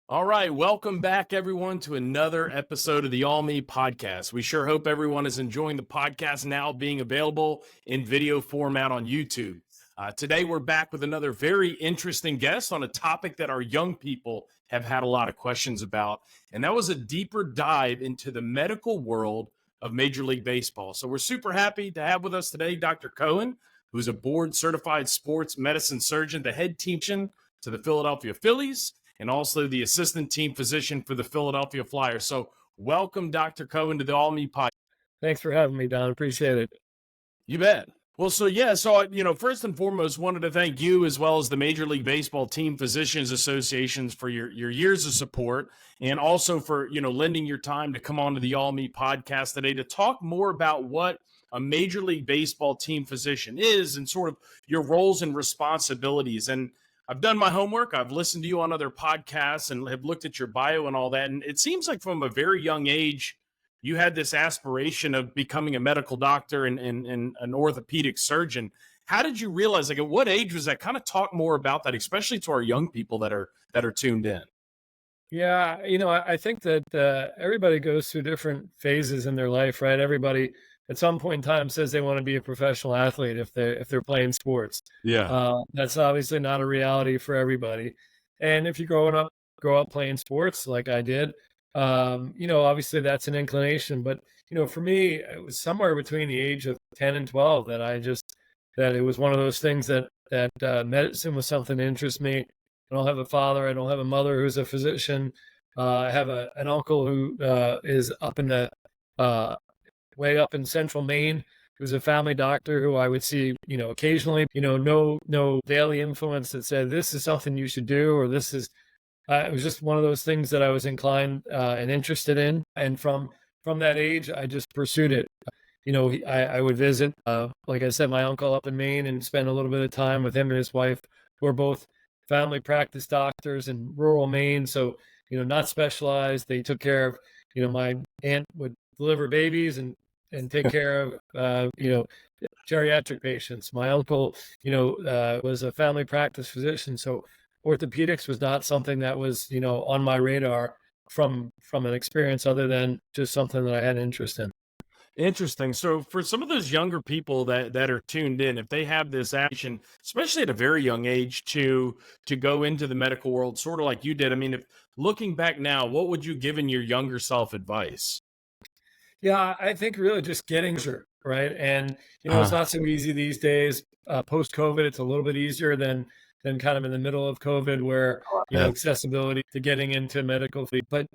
All right, welcome back, everyone, to another episode of the All Me podcast. We sure hope everyone is enjoying the podcast now being available in video format on YouTube. Today, we're back with another very interesting guest on a topic that our young people have had a lot of questions about, and that was a deeper dive into the medical world of Major League Baseball. So we're super happy to have with us today Dr. Cohen, who's a board-certified sports medicine surgeon, the head team to the Philadelphia Phillies, and also the assistant team physician for the Philadelphia Flyers. So welcome, Dr. Cohen, to the All Me podcast. Thanks for having me, Don. Appreciate it. You bet. Well, first and foremost, wanted to thank you as well as the Major League Baseball Team Physicians Associations for your years of support, and also for, lending your time to come on to the All Me podcast today to talk more about what a Major League Baseball team physician is and sort of your roles and responsibilities. And I've done my homework. I've listened to you on other podcasts and have looked at your bio and all that. And it seems like from a very young age, you had this aspiration of becoming a medical doctor and an orthopedic surgeon. How did you realize, at what age was that? Kind of talk more about that, especially to our young people that are tuned in. Yeah, I think that everybody goes through different phases in their life, right? Everybody at some point in time says they want to be a professional athlete if they're playing sports. Yeah. That's obviously not a reality for everybody. And if you grow up playing sports like I did, obviously that's an inclination. But for me, it was somewhere between the age of 10 and 12 that it was one of those things that medicine was something that interests me. I don't have a father. I don't have a mother who's a physician. I have an uncle who is up in the way up in central Maine, who's a family doctor who I would see, occasionally, no daily influence that said, this is something you should do, or this is, it was just one of those things that I was inclined and interested in. And from that age, I just pursued it. I would visit, like I said, my uncle up in Maine and spend a little bit of time with him and his wife, who are both family practice doctors in rural Maine. So, not specialized. They took care of, my aunt would deliver babies and take care of, geriatric patients. My uncle, was a family practice physician. So orthopedics was not something that was, on my radar from an experience other than just something that I had interest in. Interesting. So for some of those younger people that are tuned in, if they have this action, especially at a very young age, to go into the medical world, sort of like you did, I mean, if looking back now, what would you give in your younger self advice? Yeah, I think really just getting sure, right? And it's not so easy these days. Post-COVID, it's a little bit easier than kind of in the middle of COVID, where accessibility to getting into medical field. But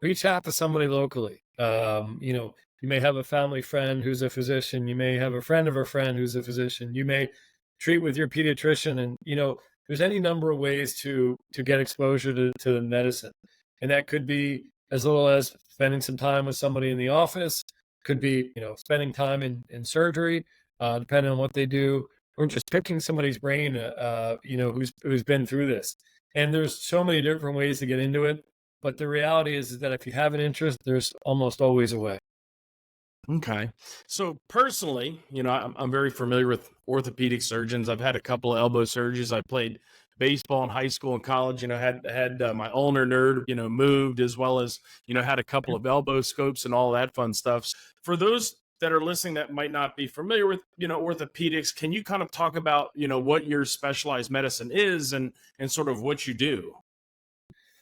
reach out to somebody locally. You may have a family friend who's a physician. You may have a friend of a friend who's a physician. You may treat with your pediatrician, and there's any number of ways to get exposure to medicine, and that could be as little as spending some time with somebody in the office, could be, spending time in surgery, depending on what they do, or just picking somebody's brain, who's been through this. And there's so many different ways to get into it. But the reality is that if you have an interest, there's almost always a way. Okay. So personally, I'm very familiar with orthopedic surgeons. I've had a couple of elbow surgeries. I played baseball in high school and college, had my ulnar nerve, moved, as well as, had a couple of elbow scopes and all that fun stuff. For those that are listening that might not be familiar with, orthopedics, can you kind of talk about, what your specialized medicine is and sort of what you do?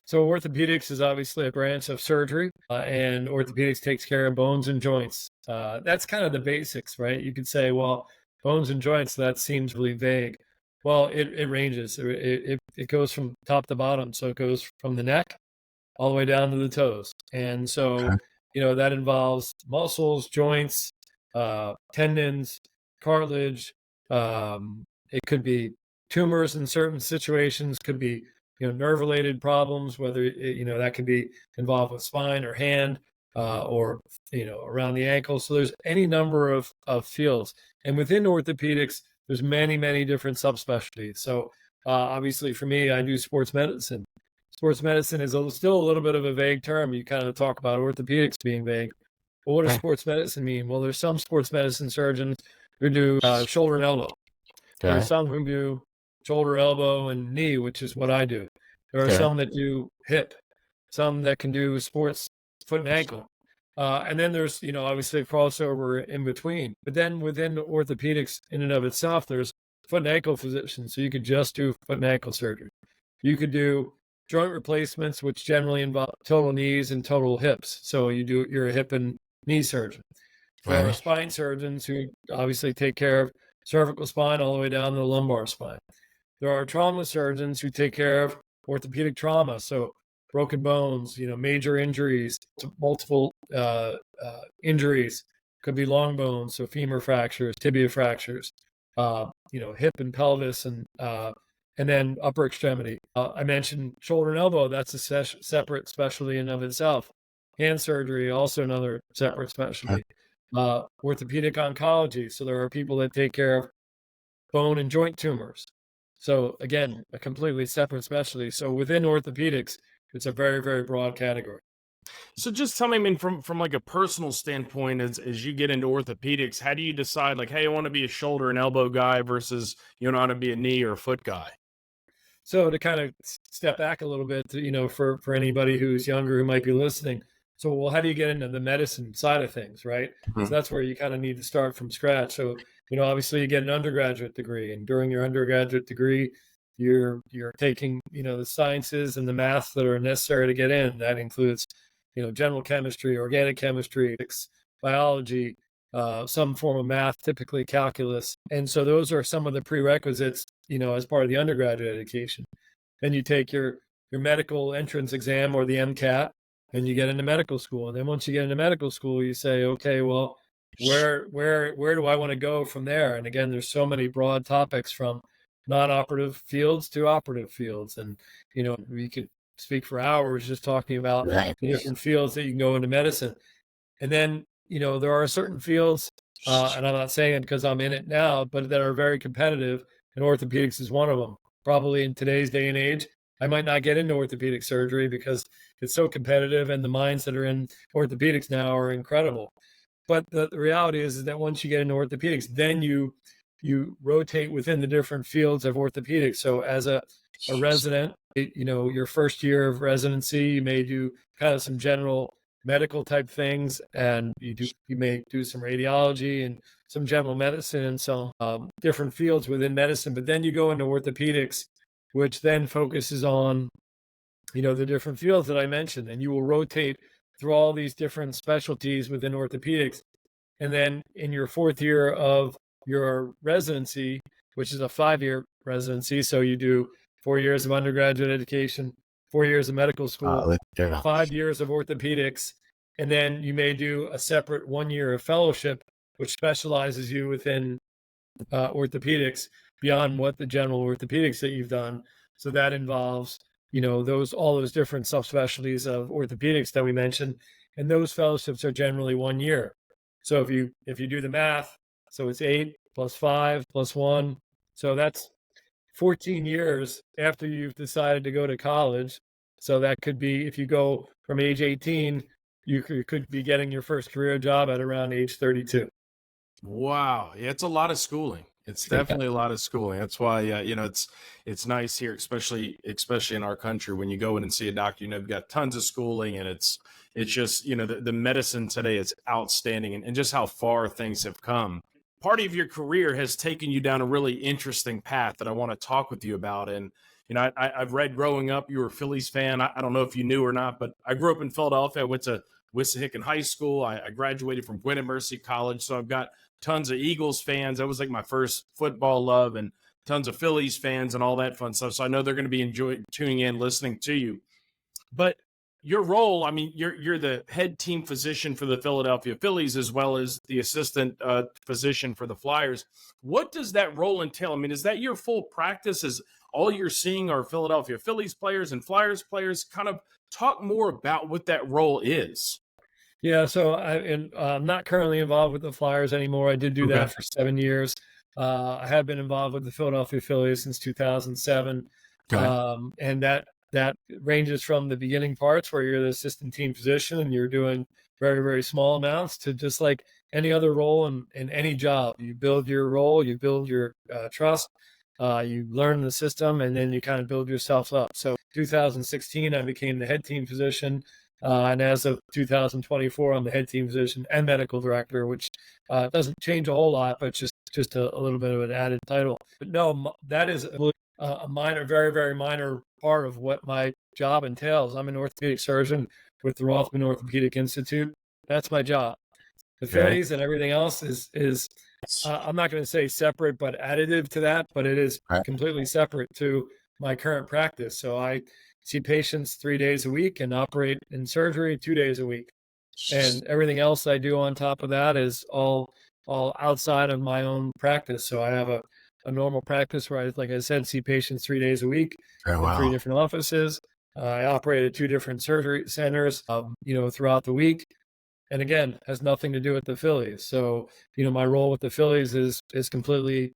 So orthopedics is obviously a branch of surgery, and orthopedics takes care of bones and joints. That's kind of the basics, right? You could say, well, bones and joints, that seems really vague. Well, it ranges. It goes from top to bottom. So it goes from the neck all the way down to the toes. And so, that involves muscles, joints, tendons, cartilage. It could be tumors in certain situations, could be, nerve-related problems, whether, that could be involved with spine or hand, or, around the ankle. So there's any number of fields. And within orthopedics, there's many, many different subspecialties. So obviously for me, I do sports medicine. Sports medicine is still a little bit of a vague term. You kind of talk about orthopedics being vague. But what does sports medicine mean? Well, there's some sports medicine surgeons who do shoulder and elbow. Okay. There's some who do shoulder, elbow, and knee, which is what I do. There are Okay. some that do hip, some that can do sports, foot and ankle. And then there's, obviously crossover in between. But then within orthopedics in and of itself, there's foot and ankle physicians. So you could just do foot and ankle surgery. You could do joint replacements, which generally involve total knees and total hips. So you're a hip and knee surgeon. There are spine surgeons who obviously take care of cervical spine all the way down to the lumbar spine. There are trauma surgeons who take care of orthopedic trauma, so broken bones, major injuries, multiple injuries. Could be long bones, so femur fractures, tibia fractures, hip and pelvis, and then upper extremity. I mentioned shoulder and elbow. That's a separate specialty in and of itself. Hand surgery, also another separate specialty. Orthopedic oncology. So there are people that take care of bone and joint tumors. So again, a completely separate specialty. So within orthopedics, it's a very, very broad category. So just tell me, I mean, from like a personal standpoint, as you get into orthopedics, how do you decide like, hey, I want to be a shoulder and elbow guy versus you want to be a knee or a foot guy? So to kind of step back a little bit, for anybody who's younger who might be listening. So, well, how do you get into the medicine side of things, right? So that's where you kind of need to start from scratch. So, obviously you get an undergraduate degree, and during your undergraduate degree, you're taking, the sciences and the math that are necessary to get in. That includes, general chemistry, organic chemistry, biology, some form of math, typically calculus. And so those are some of the prerequisites, as part of the undergraduate education. Then you take your medical entrance exam, or the MCAT, and you get into medical school. And then once you get into medical school, you say, okay, well, where do I want to go from there? And again, there's so many broad topics, from non-operative fields to operative fields. And, we could speak for hours just talking about the different fields that you can go into medicine. And then, there are certain fields, and I'm not saying it because I'm in it now, but that are very competitive, and orthopedics is one of them. Probably in today's day and age, I might not get into orthopedic surgery because it's so competitive, and the minds that are in orthopedics now are incredible. But the reality is that once you get into orthopedics, then you rotate within the different fields of orthopedics. So as a resident, your first year of residency, you may do kind of some general medical type things, and you may do some radiology and some general medicine and some different fields within medicine. But then you go into orthopedics, which then focuses on, the different fields that I mentioned, and you will rotate through all these different specialties within orthopedics. And then in your fourth year of your residency, which is a 5-year residency, so you do 4 years of undergraduate education, 4 years of medical school, 5 years of orthopedics, and then you may do a separate 1 year of fellowship, which specializes you within orthopedics beyond what the general orthopedics that you've done. So that involves, all those different subspecialties of orthopedics that we mentioned, and those fellowships are generally 1 year. So if you do the math, so it's 8 plus 5 plus 1, so that's 14 years after you've decided to go to college. So that could be, if you go from age 18, you could be getting your first career job at around age 32. Wow. Yeah, it's a lot of schooling. It's definitely a lot of schooling. That's why, it's nice here, especially in our country, when you go in and see a doctor, you've got tons of schooling, and it's just, the medicine today is outstanding, and just how far things have come. Part of your career has taken you down a really interesting path that I want to talk with you about. And, I've read growing up, you were a Phillies fan. I don't know if you knew or not, but I grew up in Philadelphia. I went to Wissahickon High School. I graduated from Gwinnett Mercy College. So I've got tons of Eagles fans. That was like my first football love, and tons of Phillies fans and all that fun stuff. So I know they're going to be tuning in, listening to you. But your role, I mean, you're the head team physician for the Philadelphia Phillies, as well as the assistant physician for the Flyers. What does that role entail? I mean, is that your full practice? Is all you're seeing are Philadelphia Phillies players and Flyers players? Kind of talk more about what that role is. Yeah, so I'm not currently involved with the Flyers anymore. I did do that for 7 years. I have been involved with the Philadelphia Phillies since 2007. And that ranges from the beginning parts, where you're the assistant team physician and you're doing very, very small amounts, to just like any other role in any job. You build your role, you build your trust, you learn the system, and then you kind of build yourself up. So 2016, I became the head team physician. And as of 2024, I'm the head team physician and medical director, which doesn't change a whole lot, but just a little bit of an added title. But no, that is a minor, very, very minor part of what my job entails. I'm an orthopedic surgeon with the Rothman Orthopedic Institute. That's my job. The Phillies and everything else is I'm not going to say separate, but additive to that, but it is completely separate to my current practice. So I see patients 3 days a week and operate in surgery 2 days a week. And everything else I do on top of that is all outside of my own practice. So I have a normal practice where I, like I said, see patients 3 days a week in 3 different offices. I operate at 2 different surgery centers, throughout the week. And again, has nothing to do with the Phillies. So, my role with the Phillies is completely,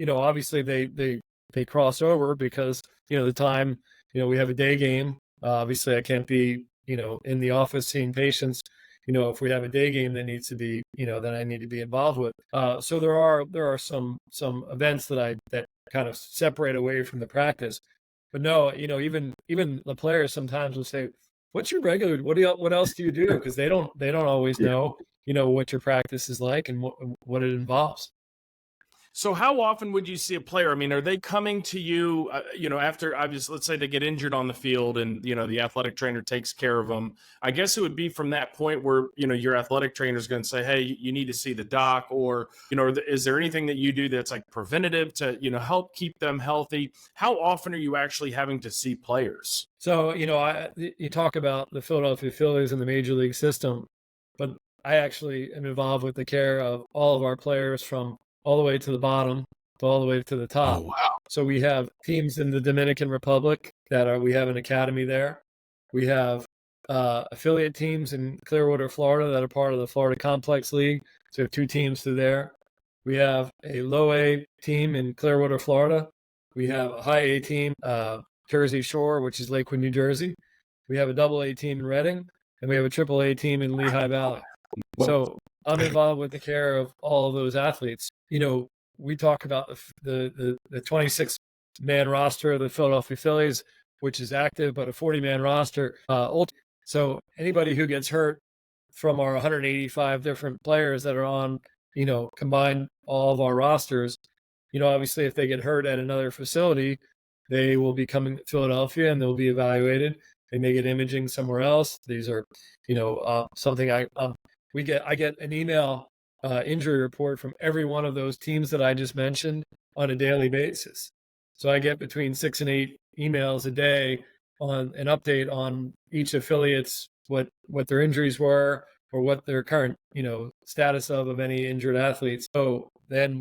obviously they cross over because, the time, we have a day game. Obviously I can't be, in the office seeing patients. If we have a day game that needs to be, that I need to be involved with. So there are some events that kind of separate away from the practice. But no, even the players sometimes will say, what's your regular, what else do you do? Because they don't always know, what your practice is like and what it involves. So how often would you see a player? I mean, are they coming to you, after obviously, let's say they get injured on the field and, the athletic trainer takes care of them. I guess it would be from that point where, your athletic trainer is going to say, hey, you need to see the doc, or, is there anything that you do that's like preventative to, help keep them healthy? How often are you actually having to see players? So, you talk about the Philadelphia Phillies and the major league system, but I actually am involved with the care of all of our players from all the way to the bottom to all the way to the top. Oh, wow. So we have teams in the Dominican Republic we have an academy there. We have affiliate teams in Clearwater, Florida that are part of the Florida Complex League. So we have 2 teams through there. We have a low A team in Clearwater, Florida. We have a high A team, Jersey Shore, which is Lakewood, New Jersey. We have a double A team in Reading, and we have a triple A team in Lehigh Valley. So I'm involved with the care of all of those athletes. We talk about the 26-man roster of the Philadelphia Phillies, which is active, but a 40-man roster. So anybody who gets hurt from our 185 different players that are on, combine all of our rosters, obviously if they get hurt at another facility, they will be coming to Philadelphia and they'll be evaluated. They may get imaging somewhere else. These are, something I get an email injury report from every one of those teams that I just mentioned on a daily basis. So I get between 6 and 8 emails a day on an update on each affiliate's what their injuries were or what their current, status of any injured athletes. So then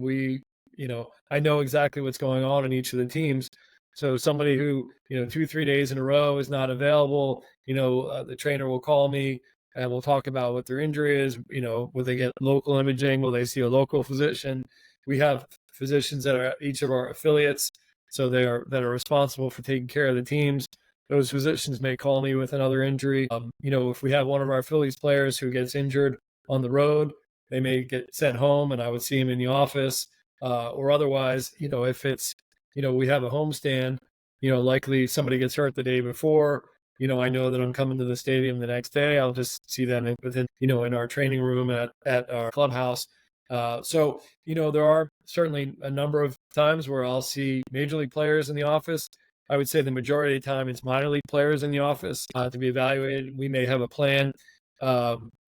I know exactly what's going on in each of the teams. So somebody who, 2-3 days in a row is not available, the trainer will call me and we'll talk about what their injury is. Will they get local imaging? Will they see a local physician? We have physicians that are at each of our affiliates, so that are responsible for taking care of the teams. Those physicians may call me with another injury. If we have one of our Phillies players who gets injured on the road, they may get sent home and I would see him in the office. Or otherwise, if it's, we have a homestand, likely somebody gets hurt the day before, I know that I'm coming to the stadium the next day. I'll just see them within, in our training room at our clubhouse. So, there are certainly a number of times where I'll see major league players in the office. I would say the majority of the time it's minor league players in the office to be evaluated. We may have a plan.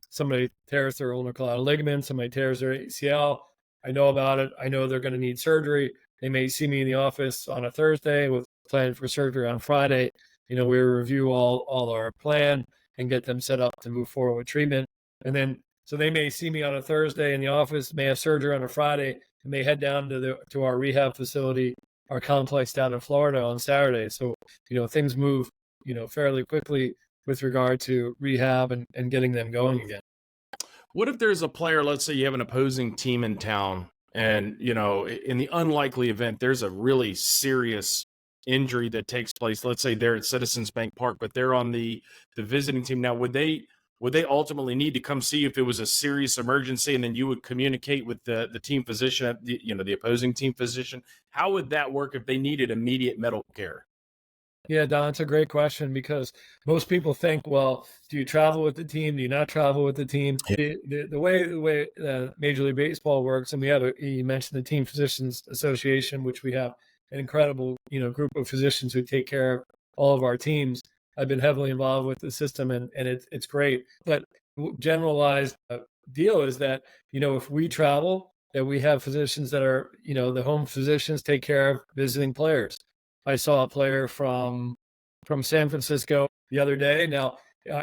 Somebody tears their ulnar collateral ligament, somebody tears their ACL. I know about it. I know they're going to need surgery. They may see me in the office on a Thursday with planning for surgery on Friday. We review all our plan and get them set up to move forward with treatment. And then, so they may see me on a Thursday in the office, may have surgery on a Friday, and may head down to our rehab facility, our complex down in Florida on Saturday. So, things move, fairly quickly with regard to rehab and getting them going again. What if there's a player, let's say you have an opposing team in town and, in the unlikely event, there's a really serious injury that takes place. Let's say they're at Citizens Bank Park, but they're on the visiting team. Now, would they ultimately need to come see you if it was a serious emergency, and then you would communicate with the team physician, the opposing team physician? How would that work if they needed immediate medical care? Yeah, Don, it's a great question because most people think, well, do you travel with the team? Do you not travel with the team? Yeah. The way Major League Baseball works, and we have you mentioned the Team Physicians Association, which we have an incredible, group of physicians who take care of all of our teams. I've been heavily involved with the system, and it's great. But generalized deal is that if we travel, that we have physicians that are the home physicians take care of visiting players. I saw a player from San Francisco the other day. Now,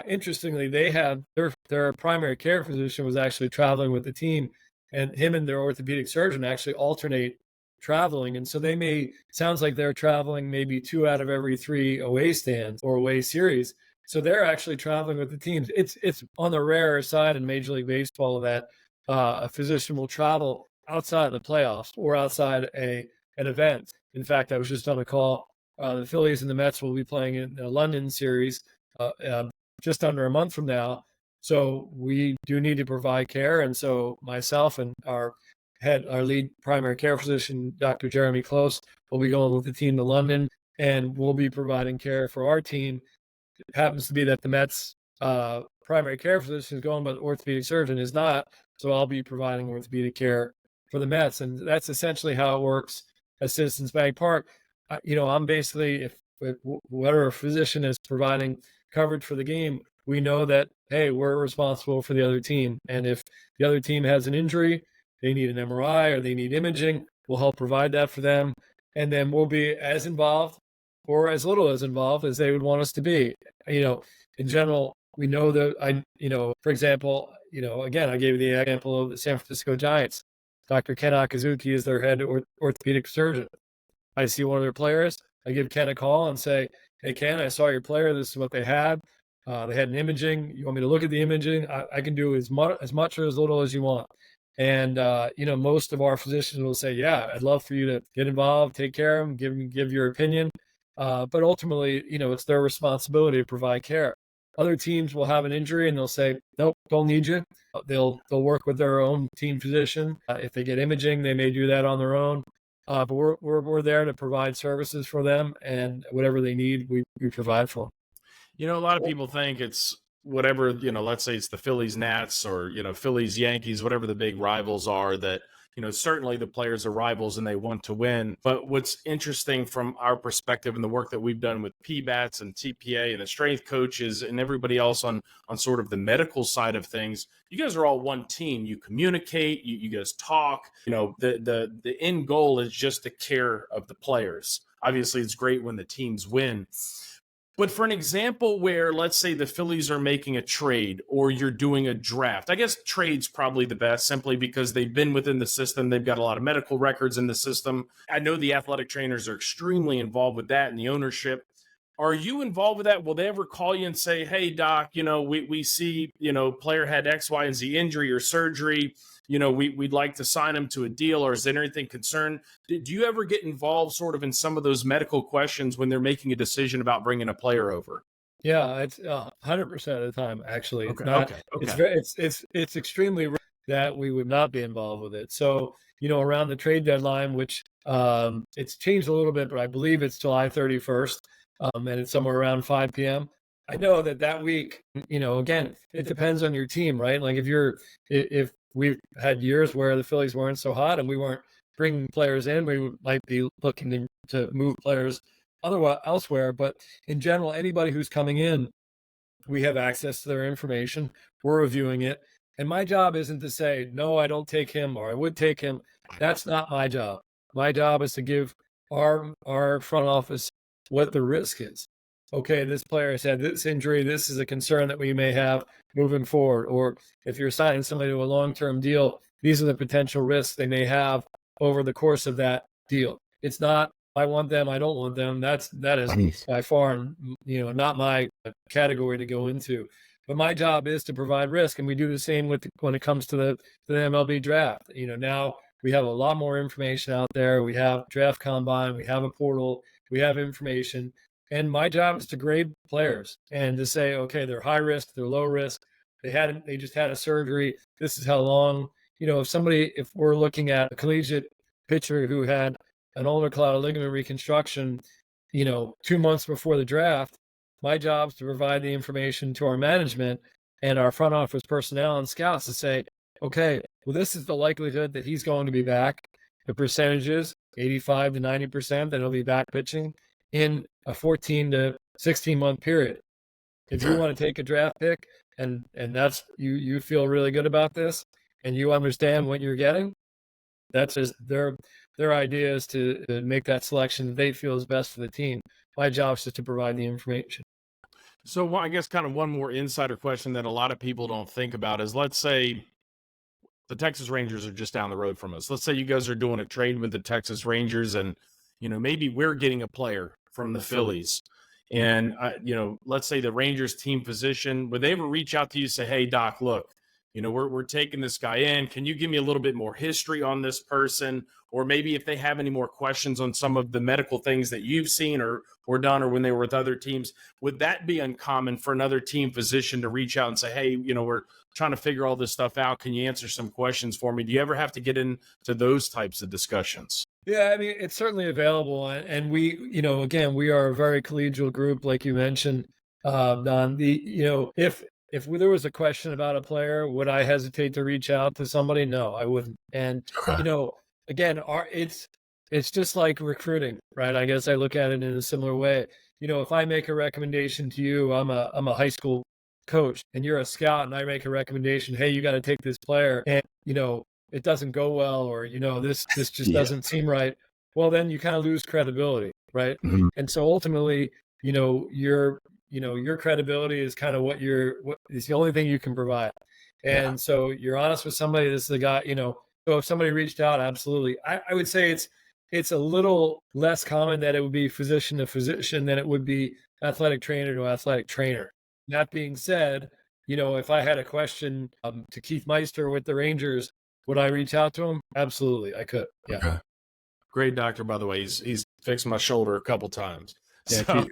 interestingly, they had their primary care physician was actually traveling with the team, and him and their orthopedic surgeon actually alternate traveling. And so sounds like they're traveling maybe 2 out of every 3 away stands or away series. So they're actually traveling with the teams. It's on the rarer side in Major League Baseball that a physician will travel outside of the playoffs or outside an event. In fact, I was just on a call. The Phillies and the Mets will be playing in the London series just under a month from now. So we do need to provide care. And so myself and our lead primary care physician, Dr. Jeremy Close, will be going with the team to London, and we'll be providing care for our team. It happens to be that the Mets primary care physician is going, but the orthopedic surgeon is not. So I'll be providing orthopedic care for the Mets. And that's essentially how it works at Citizens Bank Park. I'm basically, if whatever physician is providing coverage for the game, we know that, hey, we're responsible for the other team. And if the other team has an injury, they need an MRI or they need imaging, we'll help provide that for them. And then we'll be as involved or as little as involved as they would want us to be. In general, we know that for example, again, I gave you the example of the San Francisco Giants. Dr. Ken Akazuki is their head orthopedic surgeon. I see one of their players. I give Ken a call and say, hey, Ken, I saw your player. This is what they had. They had an imaging. You want me to look at the imaging? I can do as much or as little as you want. And, most of our physicians will say, yeah, I'd love for you to get involved, take care of them, give your opinion. But ultimately, it's their responsibility to provide care. Other teams will have an injury and they'll say, nope, don't need you. They'll work with their own team physician. If they get imaging, they may do that on their own. But we're there to provide services for them, and whatever they need, we provide for them. A lot of people think it's whatever, let's say it's the Phillies Nats or, Phillies Yankees, whatever the big rivals are, that, certainly the players are rivals and they want to win. But what's interesting from our perspective and the work that we've done with PBATs and TPA and the strength coaches and everybody else on sort of the medical side of things, you guys are all one team. You communicate, you guys talk, the end goal is just the care of the players. Obviously, it's great when the teams win. But for an example where, let's say, the Phillies are making a trade or you're doing a draft, I guess trade's probably the best simply because they've been within the system. They've got a lot of medical records in the system. I know the athletic trainers are extremely involved with that and the ownership. Are you involved with that? Will they ever call you and say, hey, doc, we see, player had X, Y, and Z injury or surgery. We'd like to sign him to a deal, or is there anything concerned? Do you ever get involved sort of in some of those medical questions when they're making a decision about bringing a player over? Yeah, it's 100% of the time, actually. Okay. It's extremely rare that we would not be involved with it. So, around the trade deadline, which it's changed a little bit, but I believe it's July 31st, and it's somewhere around 5 p.m. I know that week, again, it depends on your team, right? Like if we've had years where the Phillies weren't so hot and we weren't bringing players in, we might be looking to move players elsewhere. But in general, anybody who's coming in, we have access to their information. We're reviewing it. And my job isn't to say, no, I don't take him or I would take him. That's not my job. My job is to give our front office what the risk is. Okay, this player has had this injury. This is a concern that we may have moving forward. Or if you're signing somebody to a long-term deal, these are the potential risks they may have over the course of that deal. It's not, I want them, I don't want them. That is by far, not my category to go into. But my job is to provide risk, and we do the same when it comes to the MLB draft. Now we have a lot more information out there. We have draft combine, we have a portal, we have information. And my job is to grade players and to say, okay, they're high risk, they're low risk. They just had a surgery. This is how long. If we're looking at a collegiate pitcher who had an ulnar collateral ligament reconstruction, 2 months before the draft, my job is to provide the information to our management and our front office personnel and scouts to say, okay, well, this is the likelihood that he's going to be back. The percentages, 85 to 90%, that he'll be back pitching in a 14 to 16-month period. If you want to take a draft pick and that's you feel really good about this and you understand what you're getting, that's just their idea is to make that selection that they feel is best for the team. My job is just to provide the information. So I guess kind of one more insider question that a lot of people don't think about is, let's say the Texas Rangers are just down the road from us. Let's say you guys are doing a trade with the Texas Rangers and, maybe we're getting a player from the Phillies. And, let's say the Rangers team physician, would they ever reach out to you and say, hey, doc, look, we're taking this guy in. Can you give me a little bit more history on this person? Or maybe if they have any more questions on some of the medical things that you've seen or done, or when they were with other teams, would that be uncommon for another team physician to reach out and say, hey, we're trying to figure all this stuff out. Can you answer some questions for me? Do you ever have to get into those types of discussions? Yeah, I mean, it's certainly available. And we, again, we are a very collegial group, like you mentioned, Don. If there was a question about a player, would I hesitate to reach out to somebody? No, I wouldn't. And, again, it's just like recruiting, right? I guess I look at it in a similar way. If I make a recommendation to you, I'm a high school coach and you're a scout and I make a recommendation, hey, you got to take this player, and, it doesn't go well, or, this just doesn't seem right. Well, then you kind of lose credibility, right? Mm-hmm. And so ultimately, your credibility is kind of what is the only thing you can provide. And so you're honest with somebody. This is the guy, so if somebody reached out, absolutely. I would say it's a little less common that it would be physician to physician than it would be athletic trainer to athletic trainer. That being said, if I had a question to Keith Meister with the Rangers, would I reach out to him? Absolutely, I could. Yeah. Okay. Great doctor, by the way. He's fixed my shoulder a couple times. Yeah,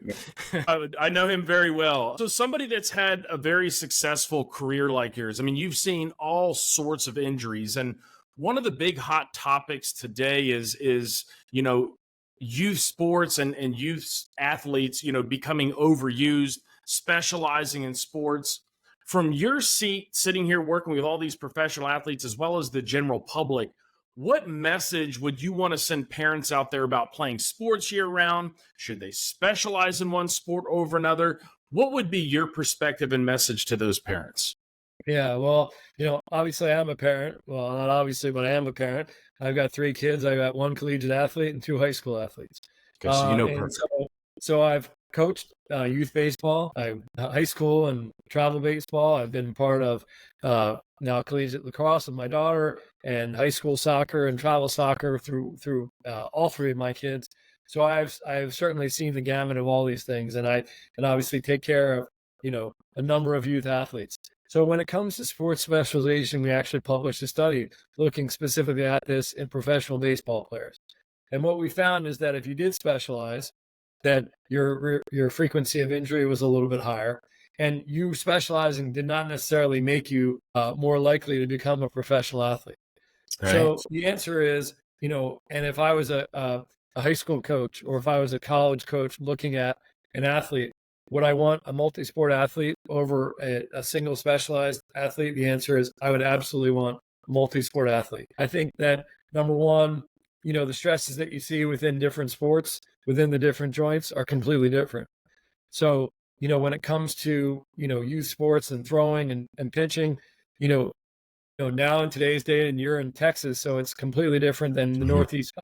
So, I know him very well. So somebody that's had a very successful career like yours, I mean, you've seen all sorts of injuries. And one of the big hot topics today is youth sports and youth athletes, becoming overused, specializing in sports. From your seat, sitting here working with all these professional athletes as well as the general public, what message would you want to send parents out there about playing sports year round? Should they specialize in one sport over another? What would be your perspective and message to those parents? Yeah, well, obviously I'm a parent. Well, not obviously, but I am a parent. I've got 3 kids. I got 1 collegiate athlete and 2 high school athletes. Okay, so And so I've coached youth baseball, high school and travel baseball. I've been part of now collegiate lacrosse with my daughter, and high school soccer and travel soccer through all 3 of my kids. So I've certainly seen the gamut of all these things, and obviously take care of a number of youth athletes. So when it comes to sports specialization, we actually published a study looking specifically at this in professional baseball players. And what we found is that if you did specialize, that your frequency of injury was a little bit higher, and you specializing did not necessarily make you more likely to become a professional athlete. Right. So the answer is, and if I was a high school coach or if I was a college coach looking at an athlete, would I want a multi-sport athlete over a single specialized athlete? The answer is I would absolutely want a multi-sport athlete. I think that, number one, the stresses that you see within different sports, within the different joints, are completely different. So, when it comes to, youth sports and throwing and pitching, now in today's day, and you're in Texas, so it's completely different than the Northeast,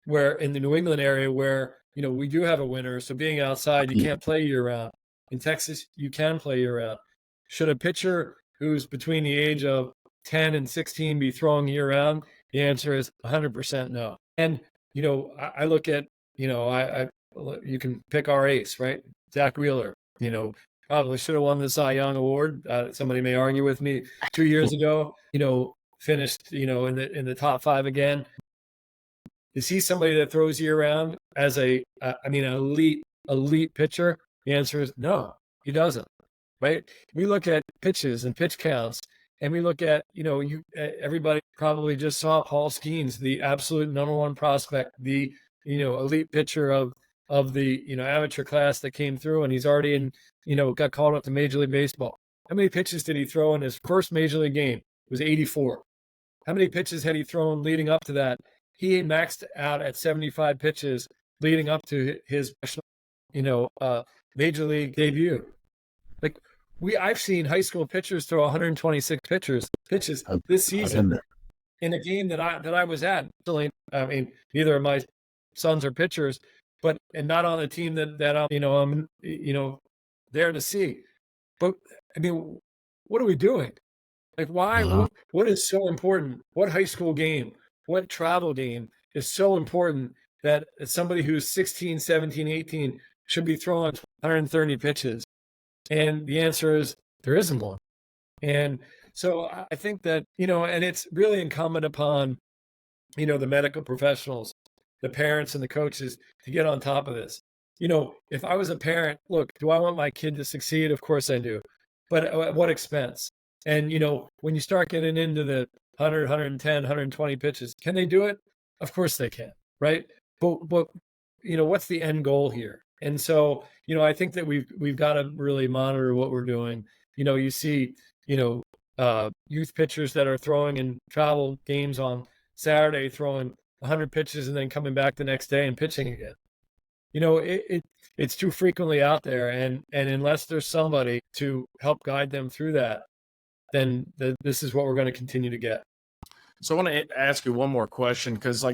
where in the New England area where, we do have a winter. So being outside, you can't play year round. In Texas, you can play year round. Should a pitcher who's between the age of 10 and 16 be throwing year round? The answer is 100% no. And, I look at, you can pick our ace, right? Zach Wheeler, probably should have won the Cy Young Award. Somebody may argue with me. 2 years ago, finished, in the top 5 again. Is he somebody that throws year round as an elite pitcher? The answer is no, he doesn't, right? We look at pitches and pitch counts, and we look at, everybody probably just saw Paul Skeens, the absolute number 1 prospect, the, elite pitcher of of the, amateur class that came through, and he's already got called up to Major League Baseball. How many pitches did he throw in his first Major League game? It was 84. How many pitches had he thrown leading up to that? He maxed out at 75 pitches leading up to his, Major League debut. Like I've seen high school pitchers throw 126 pitches this season in a game that I was at. I mean, neither of my sons are pitchers, and not on a team that I'm there to see. But I mean, what are we doing? Like, why? What is so important? What high school game? What travel game is so important that somebody who's 16, 17, 18 should be throwing 130 pitches? And the answer is there isn't one. And so I think that, and it's really incumbent upon, the medical professionals, the parents and the coaches to get on top of this. If I was a parent, look, do I want my kid to succeed? Of course I do. But at what expense? And, when you start getting into the 100, 110, 120 pitches, can they do it? Of course they can, right? But what's the end goal here? And so, I think that we've got to really monitor what we're doing. You see, youth pitchers that are throwing in travel games on Saturday, throwing 100 pitches and then coming back the next day and pitching again. It's too frequently out there, and unless there's somebody to help guide them through that, then this is what we're going to continue to get. So I want to ask you one more question because,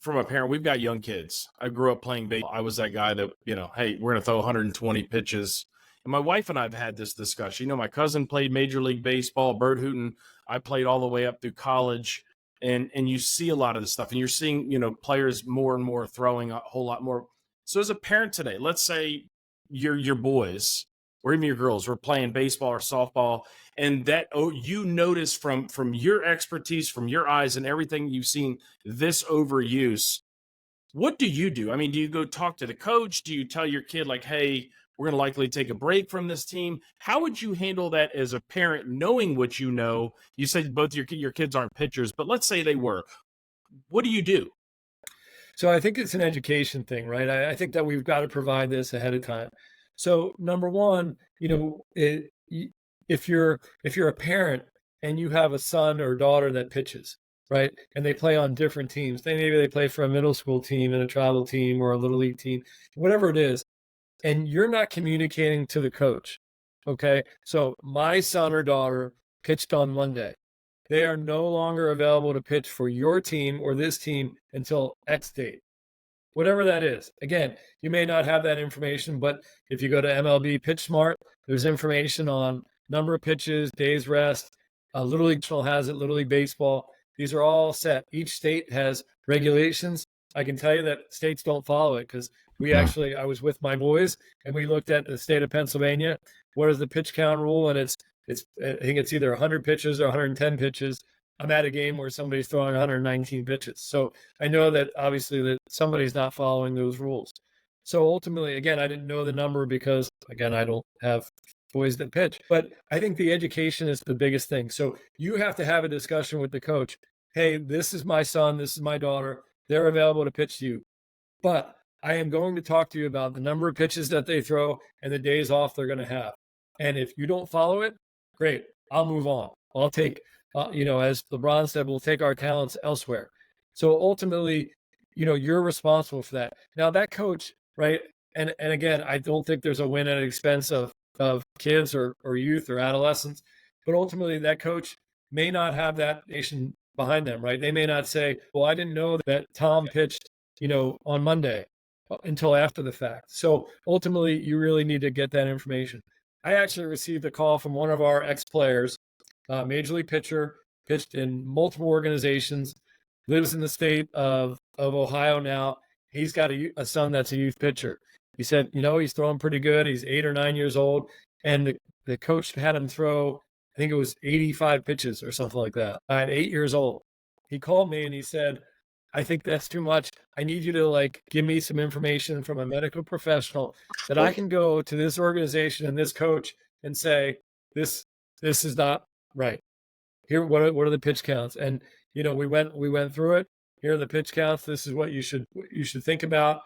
from a parent, we've got young kids. I grew up playing baseball. I was that guy that, hey, we're going to throw 120 pitches. And my wife and I have had this discussion. My cousin played Major League Baseball, Bert Hooton. I played all the way up through college. And you see a lot of this stuff. And you're seeing, players more and more throwing a whole lot more. So as a parent today, let's say your boys or even your girls were playing baseball or softball, and that you notice from your expertise, from your eyes and everything you've seen, this overuse. What do you do? I mean, do you go talk to the coach? Do you tell your kid like, hey, we're going to likely take a break from this team? How would you handle that as a parent, knowing what you know? You said both your kids aren't pitchers, but let's say they were. What do you do? So I think it's an education thing, right? I think that we've got to provide this ahead of time. So number one, if you're a parent and you have a son or daughter that pitches, right, and they play on different teams, maybe they play for a middle school team and a travel team or a little league team, whatever it is, and you're not communicating to the coach, okay? So my son or daughter pitched on Monday. They are no longer available to pitch for your team or this team until X date. Whatever that is. Again, you may not have that information, but if you go to MLB Pitch Smart, there's information on number of pitches, days rest. Little League has it, Little League Baseball. These are all set. Each state has regulations. I can tell you that states don't follow it because I was with my boys and we looked at the state of Pennsylvania. What is the pitch count rule? And I think it's either 100 pitches or 110 pitches. I'm at a game where somebody's throwing 119 pitches. So I know that obviously that somebody's not following those rules. So ultimately, again, I didn't know the number because, again, I don't have boys that pitch. But I think the education is the biggest thing. So you have to have a discussion with the coach. Hey, this is my son. This is my daughter. They're available to pitch to you. But I am going to talk to you about the number of pitches that they throw and the days off they're going to have. And if you don't follow it, great. I'll move on. I'll take as LeBron said, we'll take our talents elsewhere. So ultimately, you're responsible for that. Now that coach, right? And again, I don't think there's a win at the expense of kids or youth or adolescents, but ultimately that coach may not have that nation behind them, right? They may not say, well, I didn't know that Tom pitched, on Monday until after the fact. So ultimately you really need to get that information. I actually received a call from one of our ex-players, major league pitcher, pitched in multiple organizations, lives in the state of Ohio now. He's got a son that's a youth pitcher. He said, he's throwing pretty good. He's 8 or 9 years old. And the coach had him throw, I think it was 85 pitches or something like that at 8 years old. He called me and he said, I think that's too much. I need you to give me some information from a medical professional that I can go to this organization and this coach and say, this is not right. Here, what are the pitch counts? And, we went through it. Here are the pitch counts. This is what you should think about.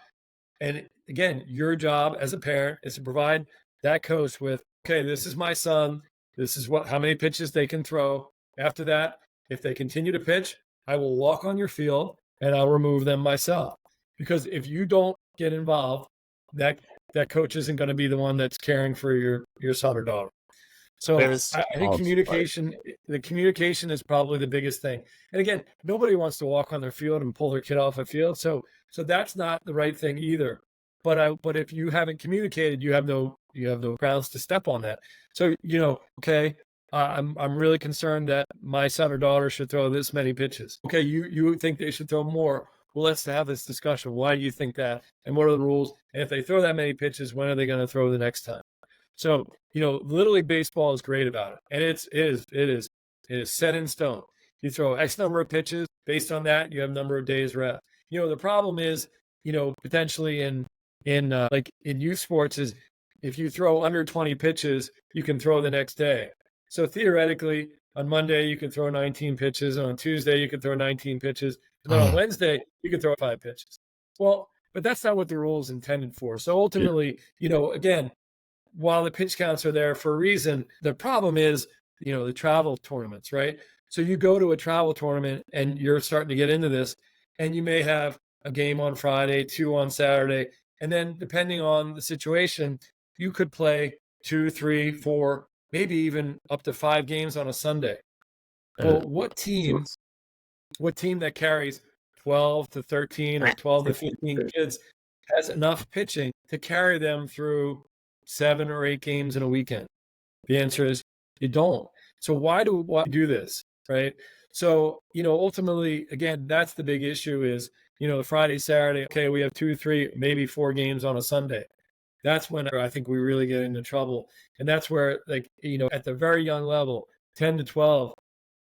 And again, your job as a parent is to provide that coach with, okay, this is my son. This is how many pitches they can throw. After that, if they continue to pitch, I will walk on your field and I'll remove them myself. Because if you don't get involved, that coach isn't going to be the one that's caring for your son or daughter. So I think the communication is probably the biggest thing. And again, nobody wants to walk on their field and pull their kid off a field. So that's not the right thing either. But if you haven't communicated, you have no grounds to step on that. So, okay, I'm really concerned that my son or daughter should throw this many pitches. Okay, you think they should throw more. Well, let's have this discussion. Why do you think that? And what are the rules? And if they throw that many pitches, when are they going to throw the next time? So, Little League Baseball is great about it. And it is set in stone. You throw X number of pitches. Based on that, you have a number of days rest. The problem is, potentially in youth sports is if you throw under 20 pitches, you can throw the next day. So theoretically, on Monday, you can throw 19 pitches. On Tuesday, you can throw 19 pitches. And then on Wednesday, you can throw 5 pitches. Well, but that's not what the rule is intended for. So ultimately, again, while the pitch counts are there for a reason, the problem is, the travel tournaments, right? So you go to a travel tournament and you're starting to get into this, and you may have a game on Friday, 2 on Saturday, and then depending on the situation, you could play 2, 3, 4, maybe even up to 5 games on a Sunday. Well, what team that carries 12 to 13 or 12 to 15 kids has enough pitching to carry them through 7 or 8 games in a weekend? The answer is you don't. So why do this, right? So, ultimately, again, that's the big issue is, Friday, Saturday, okay, we have 2, 3, maybe 4 games on a Sunday. That's when I think we really get into trouble. And that's where, at the very young level, 10 to 12,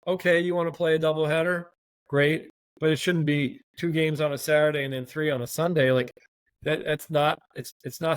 okay, you want to play a doubleheader? Great. But it shouldn't be 2 games on a Saturday and then 3 on a Sunday. Like it's not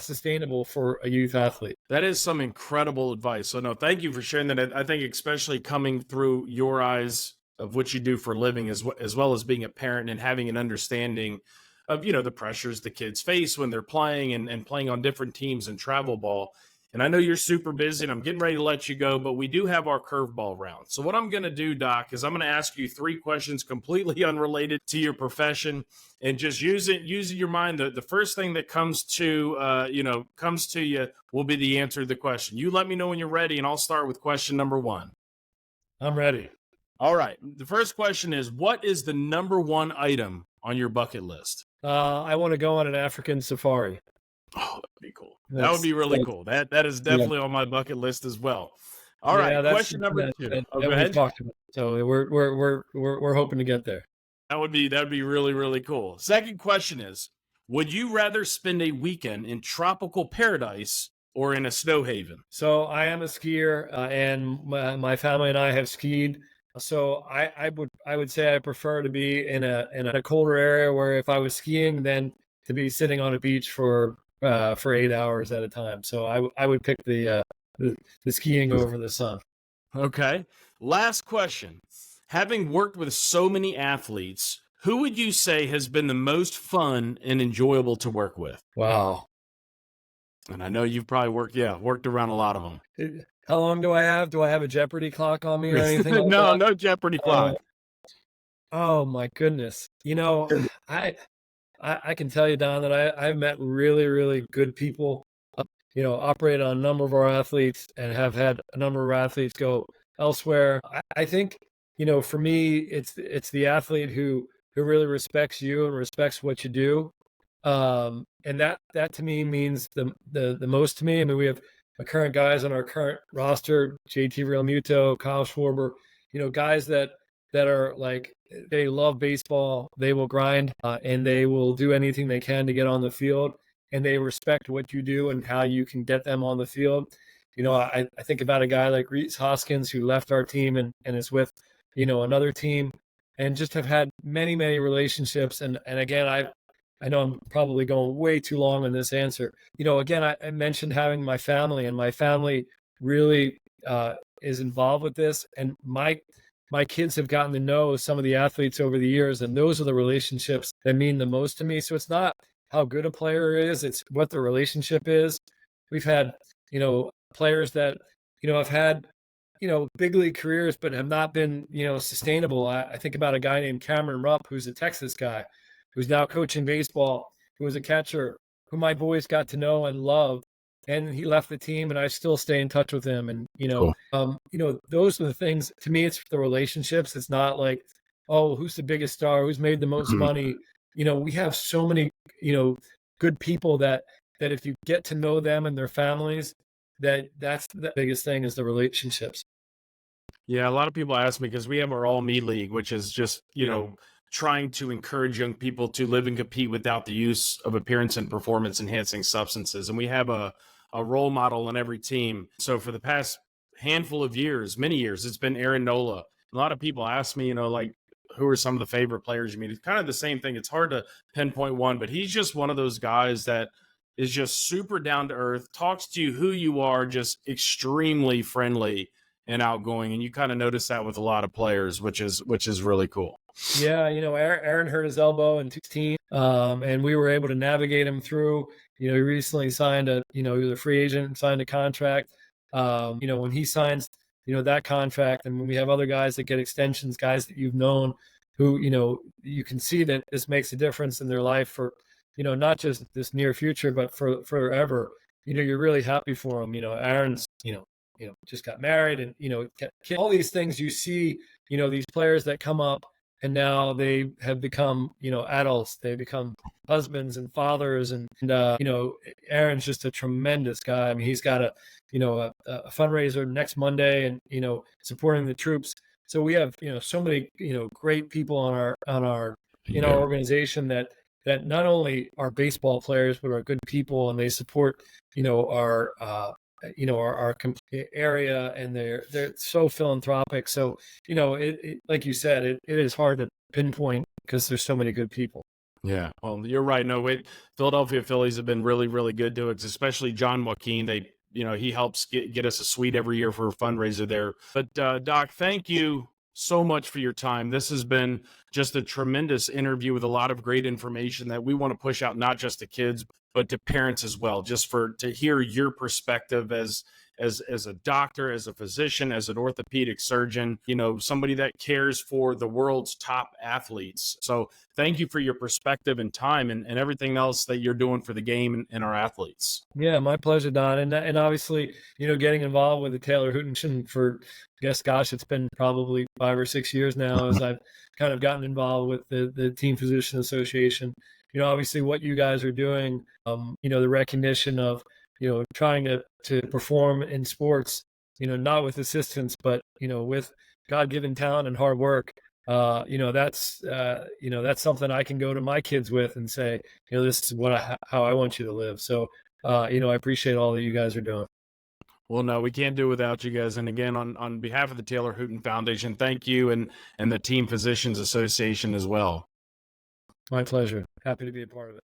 sustainable for a youth athlete. That is some incredible advice. So no, thank you for sharing that. I think especially coming through your eyes of what you do for a living, as well as being a parent and having an understanding of, the pressures the kids face when they're playing and playing on different teams and travel ball. And I know you're super busy and I'm getting ready to let you go, but we do have our curveball round. So what I'm going to do, Doc, is I'm going to ask you 3 questions completely unrelated to your profession, and just using your mind. The first thing that comes to you will be the answer to the question. You let me know when you're ready, and I'll start with question number 1. I'm ready. All right. The first question is, what is the number 1 item on your bucket list? I want to go on an African safari. Oh, that'd be cool. That would be really cool. That is definitely on my bucket list as well. All right, question number 2. Go ahead. Talked about. So we're hoping to get there. That'd be really, really cool. Second question is, would you rather spend a weekend in tropical paradise or in a snow haven? So I am a skier, and my family and I have skied. So I would say I prefer to be in a colder area, where if I was skiing, then to be sitting on a beach for 8 hours at a time. So I would pick the skiing over the sun. Okay. Last question. Having worked with so many athletes, who would you say has been the most fun and enjoyable to work with? Wow. And I know you've probably worked around a lot of them. How long do I have? Do I have a Jeopardy clock on me or anything? Like No, no Jeopardy clock. Oh my goodness. I can tell you, Don, that I've met really, really good people, operated on a number of our athletes and have had a number of athletes go elsewhere. I think, for me, it's the athlete who really respects you and respects what you do. And that to me means the most to me. I mean, we have current guys on our current roster, JT Realmuto, Kyle Schwarber, guys that are like, they love baseball, they will grind, and they will do anything they can to get on the field, and they respect what you do and how you can get them on the field. I think about a guy like Reese Hoskins, who left our team and is with, another team, and just have had many, many relationships. And again, I know I'm probably going way too long in this answer. Again, I mentioned having my family, and my family really is involved with this. And my kids have gotten to know some of the athletes over the years, and those are the relationships that mean the most to me. So it's not how good a player is. It's what the relationship is. We've had, players that, have had, big league careers, but have not been, sustainable. I think about a guy named Cameron Rupp, who's a Texas guy, who's now coaching baseball, who was a catcher, who my boys got to know and love. And he left the team, and I still stay in touch with him. And Cool. those are the things. To me, it's the relationships. It's not like, oh, who's the biggest star, who's made the most money. We have so many, good people that if you get to know them and their families, that's the biggest thing is the relationships. Yeah, a lot of people ask me because we have our All Me League, which is just, trying to encourage young people to live and compete without the use of appearance and performance enhancing substances. And we have a role model on every team. So for the past handful of years, many years, it's been Aaron Nola. A lot of people ask me, like, who are some of the favorite players you meet? It's kind of the same thing. It's hard to pinpoint one, but he's just one of those guys that is just super down to earth, talks to you who you are, just extremely friendly and outgoing. And you kind of notice that with a lot of players, which is really cool. Yeah, Aaron hurt his elbow in 2016, and we were able to navigate him through. He recently signed he was a free agent, signed a contract. When he signs, that contract, and when we have other guys that get extensions, guys that you've known, who you can see that this makes a difference in their life for, not just this near future, but for forever. You're really happy for him. Aaron's, just got married, and all these things you see. These players that come up. And now they have become, adults. They become husbands and fathers. And Aaron's just a tremendous guy. I mean, he's got a fundraiser next Monday, and supporting the troops. So we have so many great people on our organization that not only are baseball players but are good people, and they support our area, and they're so philanthropic. So it like you said, it is hard to pinpoint because there's so many good people. Yeah, well, you're right. No, wait, Philadelphia Phillies have been really, really good to us, especially John Joaquin. They, he helps get us a suite every year for a fundraiser there. But Doc, thank you so much for your time. This has been just a tremendous interview with a lot of great information that we want to push out, not just to kids, but to parents as well, just to hear your perspective as a doctor, as a physician, as an orthopedic surgeon, somebody that cares for the world's top athletes. So thank you for your perspective and time and everything else that you're doing for the game and our athletes. Yeah, my pleasure, Don. And obviously, getting involved with the Taylor Hooton for, gosh, it's been probably 5 or 6 years now as I've kind of gotten involved with the Team Physician Association. Obviously what you guys are doing, the recognition of, trying to perform in sports, not with assistance, but, with God-given talent and hard work. That's something I can go to my kids with and say, this is how I want you to live. So, I appreciate all that you guys are doing. Well, no, we can't do it without you guys. And again, on behalf of the Taylor Hooton Foundation, thank you, and the Team Physicians Association as well. My pleasure. Happy to be a part of it.